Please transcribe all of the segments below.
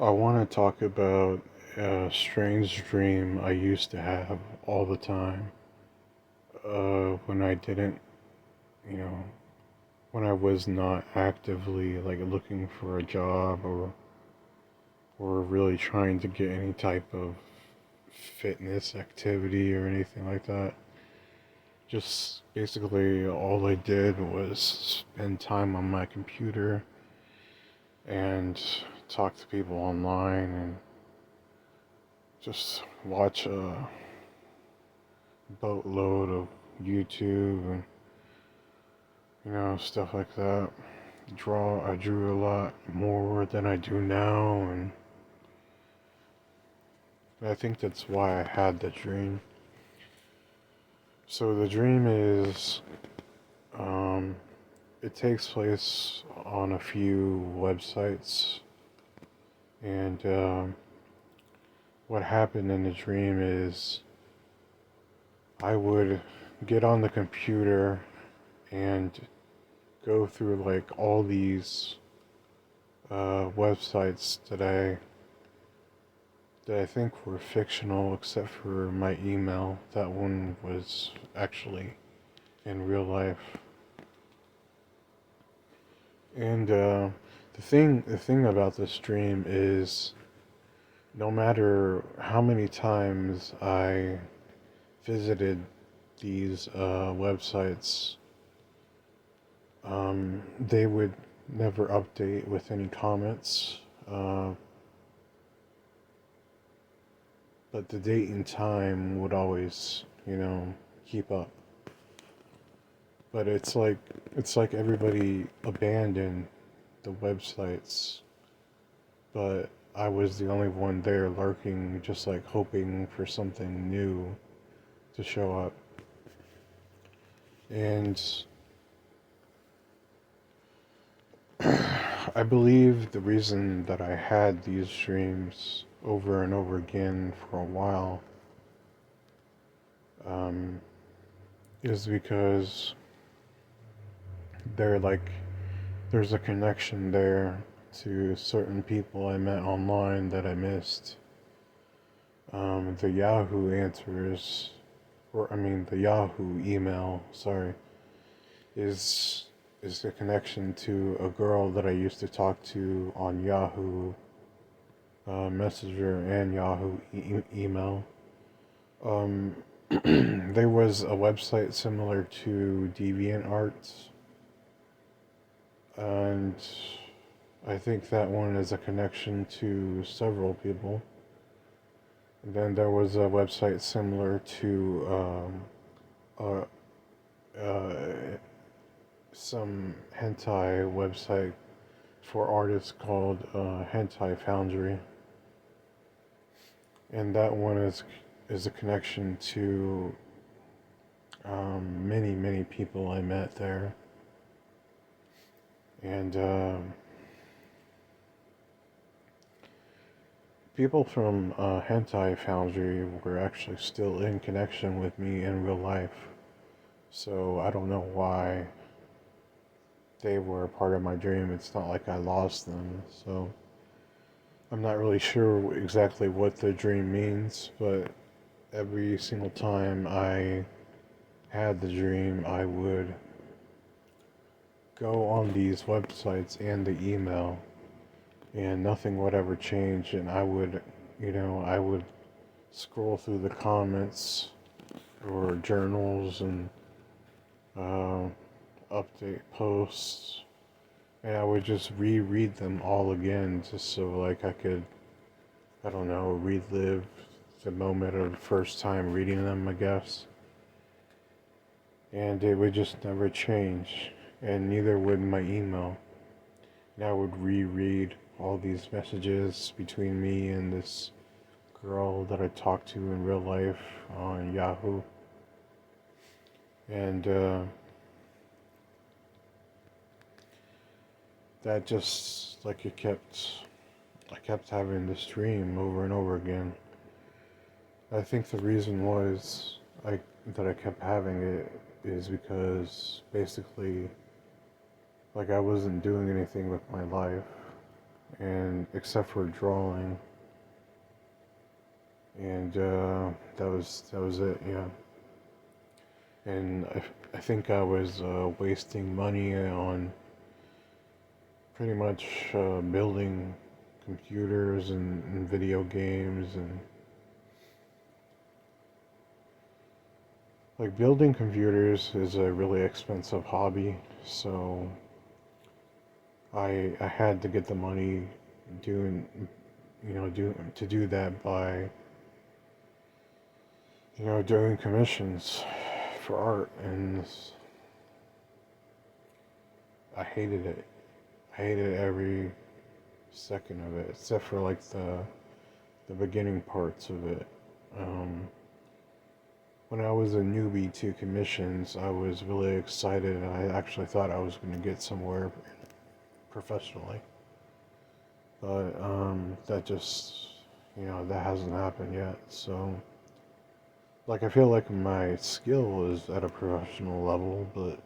I want to talk about a strange dream I used to have all the time. When I didn't, you know, when I was not actively like looking for a job or really trying to get any type of fitness activity or anything like that. Just basically all I did was spend time on my computer and talk to people online and just watch a boatload of YouTube and stuff like that. I drew a lot more than I do now, and I think that's why I had the dream. So the dream is, um, it takes place on a few websites, and what happened in the dream is I would get on the computer and go through like all these websites that I think were fictional, except for my email. That one was actually in real life. And the thing about this dream is, no matter how many times I visited these websites, they would never update with any comments. But the date and time would always, keep up. But it's like everybody abandoned the websites, but I was the only one there lurking, just like hoping for something new to show up. And I believe the reason that I had these dreams over and over again for a while um, is because they're like there's a connection there to certain people I met online that I missed. The Yahoo answers, or I mean, the Yahoo email, sorry, is is a connection to a girl that I used to talk to on Yahoo Messenger and Yahoo email. Um, there was a website similar to DeviantArt, and I think that one is a connection to several people. And then there was a website similar to some hentai website for artists called Hentai Foundry, and that one is a connection to many people I met there, and people from Hentai Foundry were actually still in connection with me in real life. So I don't know why they were a part of my dream. It's not like I lost them. So I'm not really sure exactly what the dream means, but every single time I had the dream, I would go on these websites and the email, and nothing would ever change. And I would scroll through the comments or journals and uh, update posts, and I would just reread them all again, just so like I could, I don't know, relive the moment of the first time reading them, I guess. And it would just never change, and neither would my email. And I would reread all these messages between me and this girl that I talked to in real life on Yahoo. And that just like I kept having this dream over and over again. I think the reason was I that I kept having it is because basically like I wasn't doing anything with my life. and except for drawing, and that was it. Yeah, and I think I was wasting money on pretty much building computers and video games, and like building computers is a really expensive hobby, so I had to get the money doing do that by doing commissions for art, and I hated it. I hated every second of it, except for like the beginning parts of it. Um, when I was a newbie to commissions, I was really excited. I actually thought I was going to get somewhere professionally, but that just that hasn't happened yet. So like I feel like my skill is at a professional level, but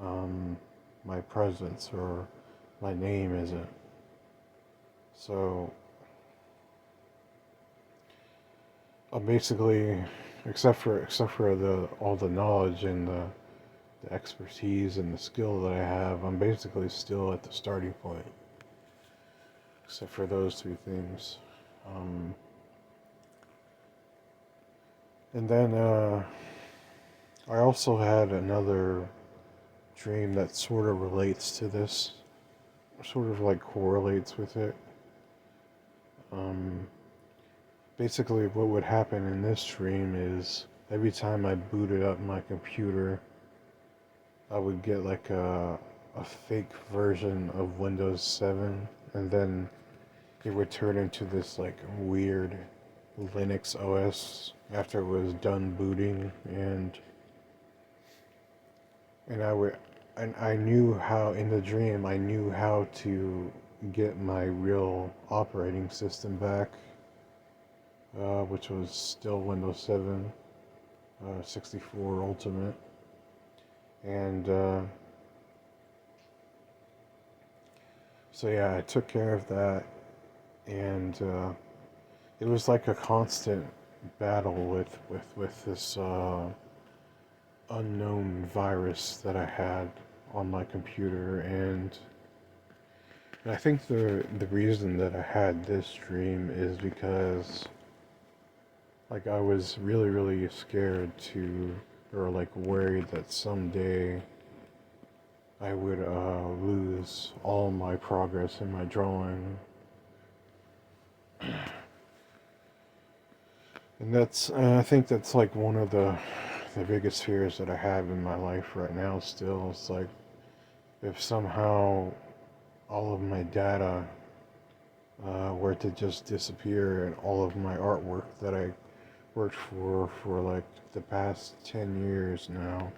um, my presence or my name isn't. So basically, except for the all the knowledge and the expertise and the skill that I have, I'm basically still at the starting point. Except for those three things, um, and then I also had another dream that sort of relates to this, sort of like correlates with it. Um, Basically, what would happen in this dream is every time I booted up my computer, I would get like a fake version of Windows 7, and then it would turn into this like weird Linux OS after it was done booting, and I knew how in the dream I knew how to get my real operating system back, which was still Windows 7, 64 Ultimate, and so yeah, I took care of that, and it was like a constant battle with this unknown virus that I had on my computer, and I think the reason that I had this dream is because like I was really scared to, or like worried that someday I would lose all my progress in my drawing, and I think that's like one of the biggest fears that I have in my life right now. Still, it's like if somehow all of my data were to just disappear, and all of my artwork that I worked for like the past 10 years now,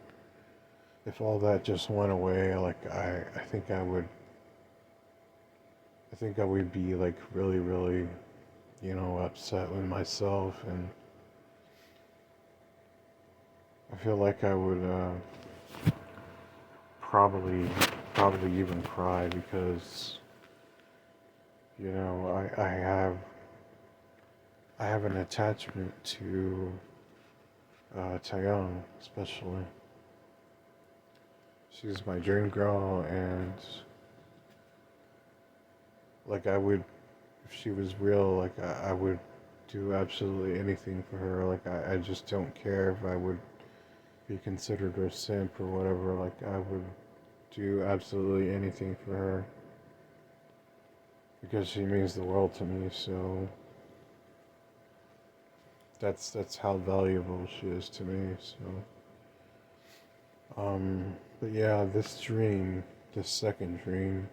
if all that just went away, like I think I would be like really upset with myself, and I feel like I would probably probably even cry, because I have an attachment to Taeyong, especially. She's my dream girl, and like I would, if she was real, like I would do absolutely anything for her. Like I just don't care if I would be considered a simp or whatever. Like I would do absolutely anything for her because she means the world to me. So that's how valuable she is to me. But yeah, this second dream,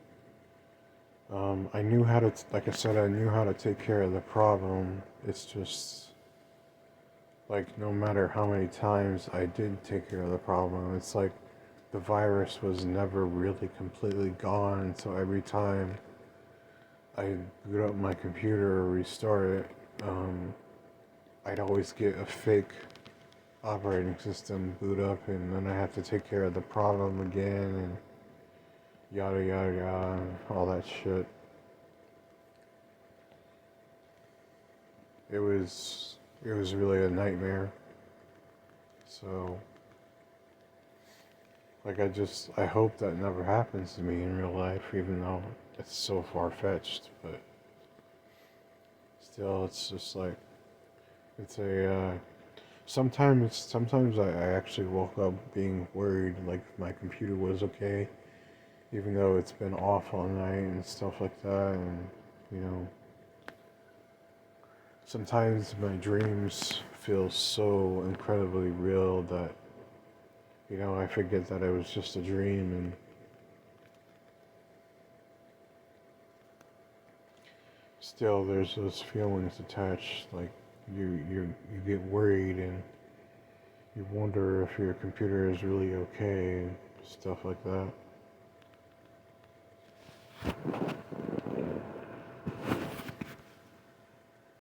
I knew how to, like I said, I knew how to take care of the problem. It's just like no matter how many times I did take care of the problem, it's like the virus was never really completely gone. So every time I boot up my computer or restart it, I'd always get a fake operating system boot up, and then I have to take care of the problem again, and yada yada yada, and all that shit. it was really a nightmare. So like I hope that never happens to me in real life, even though it's so far fetched. But still, it's just like it's a. Sometimes I actually woke up being worried, like my computer was okay, even though it's been off all night and stuff like that. And you know, sometimes my dreams feel so incredibly real that I forget that it was just a dream. And still there's those feelings attached, like you get worried and you wonder if your computer is really okay and stuff like that.